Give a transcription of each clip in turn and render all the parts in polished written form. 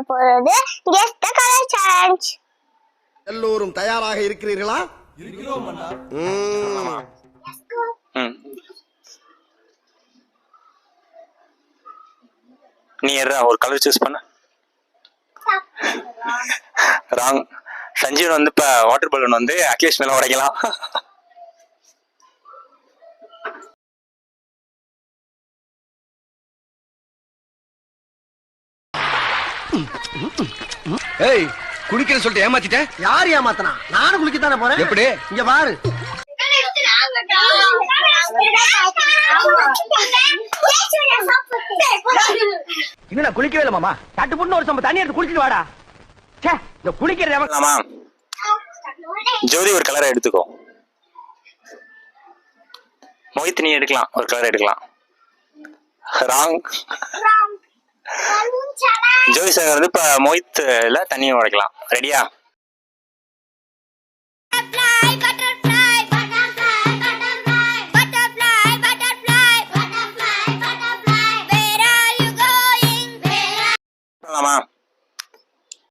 போறது guess the color challenge. எல்லோரும் தயாராக இருக்கிறீர்களா? இருக்கிறோம் அண்ணா. நீ ஒரு கலர் சூஸ் பண்ண. ராங். சஞ்சீவன் வந்து இப்ப வாட்டர் பலூன் வந்து அகிலேஷ் மேல உடைக்கலாம். ஏய் குளிக்கிறேன்னு சொல்லிட்டு ஏமாத்திட்டேன். யார் ஏமாத்தனா? நானும் குளிக்கத்தானே போறேன். எப்படி? இங்க பாரு. இன்னும் குளிக்கவே இல்ல மாமா. தட்டு புண்ணு ஒரு சம்ப தண்ணி எடுத்து குளிச்சிட்டு வாடா. ச்சே, இந்த குளிக்கிறது ஆமா. ஜோதி ஒரு கலரை எடுத்துக்கோ. மோஹித் நீ எடுக்கலாம், ஒரு கலர் எடுக்கலாம். ராங். ஜோதி சார் வந்து இப்ப மோஹித்ல தண்ணியை உடைக்கலாம். ரெடியா?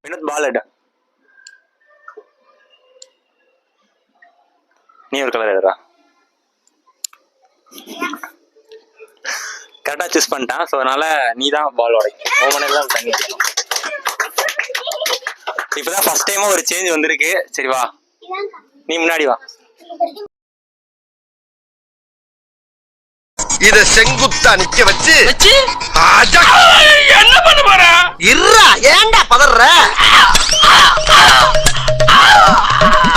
வினோத் பால் எடு. நீ ஒரு கலர் எடுறா. கரெக்டா சூஸ் பண்ணிட்டான். ஸோ அதனால நீ தான் பால் உடைக்கும். ஓமனெல்லாம் தண்ணி. இப்பதான் ஃபர்ஸ்ட் டைமா ஒரு சேஞ்ச் வந்திருக்கு. சரி வா, நீ முன்னாடி வா. இத செங்குத்தா நிக்க வச்சு என்ன பண்ண போற? இருடா, ஏன்டா பதற?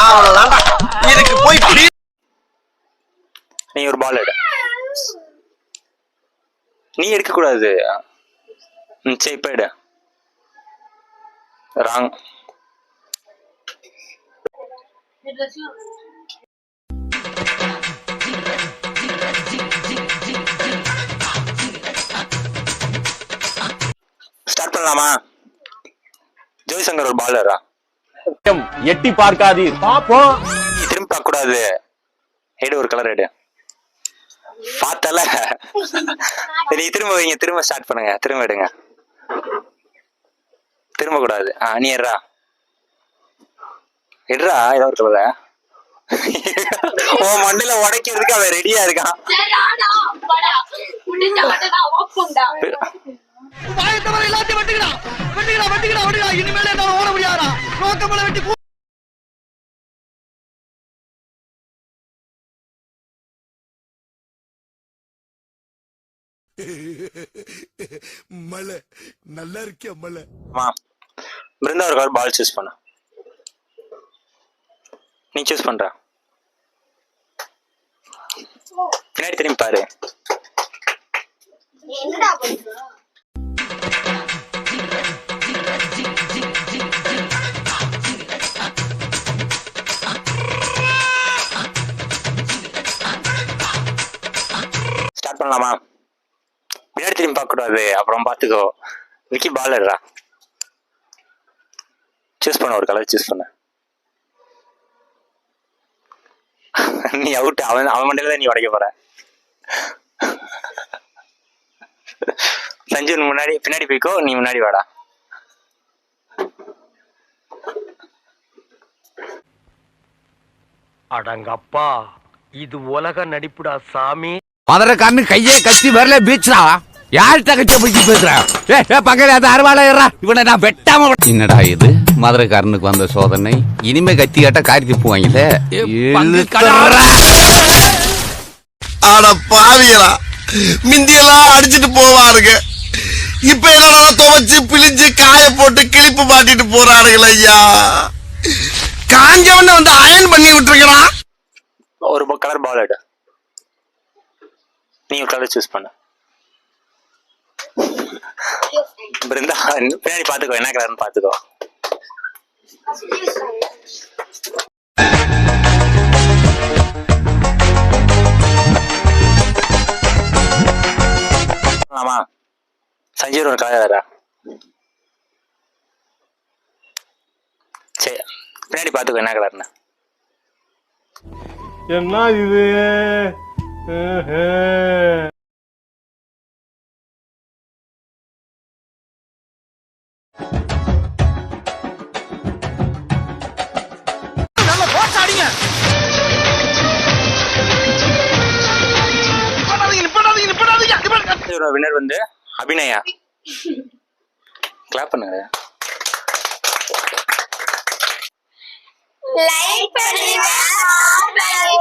அவ்வளவுதான்டா. இதுக்கு போய் நீ ஒரு பால் எடு. நீ எடுக்க கூடாது. சரி இப்ப எடு. ராங். ஸ்டார்ட் பண்ணலாமா? ஜோதி சங்கர் ஒரு பால் எடுறா. எட்டி பார்க்காதீர். பாப்போம். நீ திரும்ப பார்க்க கூடாது. எடு, ஒரு கலர் எடு. பார்த்தல. நீ திரும்ப வைங்க. திரும்ப ஸ்டார்ட் பண்ணுங்க. திரும்ப எடுங்க. திரும்ப கூடாது. நீ எடுறா. எடுறா ஏதோ ஒரு கலர. உன் மண்ணில உடைக்கிறதுக்கு அவன் ரெடியா இருக்கான். எல்லாத்தையும் வெட்டுகிறா வெட்டுகிறா வெட்டுகிறா வெட்டுகிறா. இனிமேல என்னால ஓட முடியாதா? ரோக்கமல வெட்டி மலை நல்லா இருக்கியா மலை? பிருந்தா ஒரு கலர் பால் சூஸ் பண்ண. நீ சூஸ் பண்ற. பின்னாடி திரும்பி பாரு. ஸ்டார்ட் பண்ணலாமா? பின்னாடி திரும்பி பார்க்க கூடாது. அப்புறம் பாத்துக்கோ. விக்கி பால் எடுறா. சூஸ் பண்ண, ஒரு கலர் சூஸ் பண்ண. நீ அவுட். அவன் மண்டையில நீ உடைக்க போற. சஞ்சீவன் முன்னாடி பின்னாடி போய்க்கோ. நீ முன்னாடி வாடா. அடங்கப்பா, இது உலக நடிப்புடா சாமி. மதுரைக்காரனு கையே கத்தி வரல பீச்சா. யார்கிட்ட கட்சிய பிடிச்சி பேசுற? பக்கத்துல அது அறுவாளையறா. இவனை நான் வெட்டாம. என்னடா இது மதுரைக்காரனுக்கு வந்த சோதனை? இனிமே கத்தி கேட்டா காரி திப்புவாங்கல்ல. ஆனா பாவியலா, மிந்தியெல்லாம் அடிச்சிட்டு போவாருங்க. இப்ப என்னடா துவைச்சு பிழிஞ்சு காய போட்டு கிளிப்பு மாட்டிட்டு போறாருங்கள ஐயா. காஞ்சவன வந்து அயன் பண்ணி விட்டுருக்கிறான். ஒரு கலர் பால் எடு. நீ ஒரு கலர் சூஸ் பண்ண. பிருந்தா பின்னாடி பாத்துக்கோ. என்ன கலர்னு பாத்துக்கோ. ஆமா. சஞ்சீவ் ஒரு கலர் வேற. சரி பின்னாடி பாத்துக்கோ என்ன கலர்னு. என்ன இது? இன்னைக்கான வின்னர் வந்து அபிநயா. கிளாப் பண்ணுங்க. லைக் பண்ணுங்க, ஷேர் பண்ணுங்க.